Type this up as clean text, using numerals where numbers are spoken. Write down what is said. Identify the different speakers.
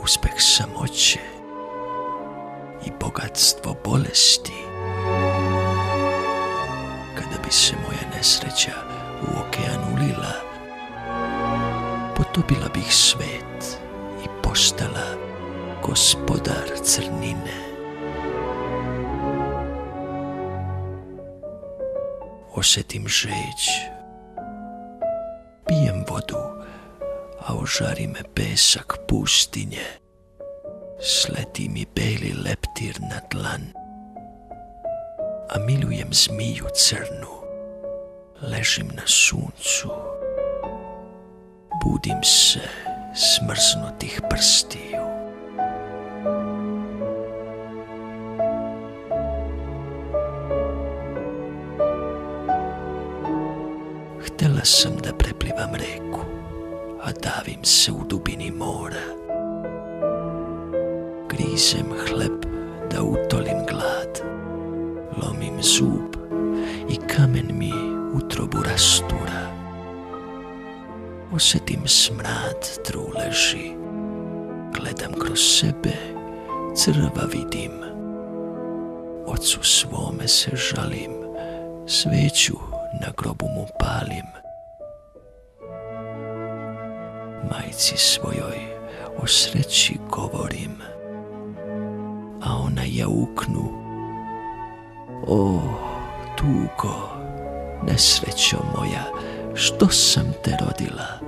Speaker 1: uspeh samoće i bogatstvo bolesti. Kada bi se moja nesreća u okean ulila, potopila bih svet i postala gospodar crnine. Osjetim žeđ, pijem vodu, a ožari me pesak pustinje. Sleti mi beli leptir na dlan, a milujem zmiju crnu. Ležim na suncu, budim se smrznutih prstiju. Htela sam da preplivam reku, a davim se u dubini mora. Grizem hleb da utolim glad, lomim zub i kamen mi utrobu rastura. Osjetim smrad truleži, gledam kroz sebe, crva vidim. Ocu svome se žalim, sveću na grobu mu palim. Majci svojoj o sreći govorim, a ona jauknu: o, tugo, nesrećo moja, što sam te rodila?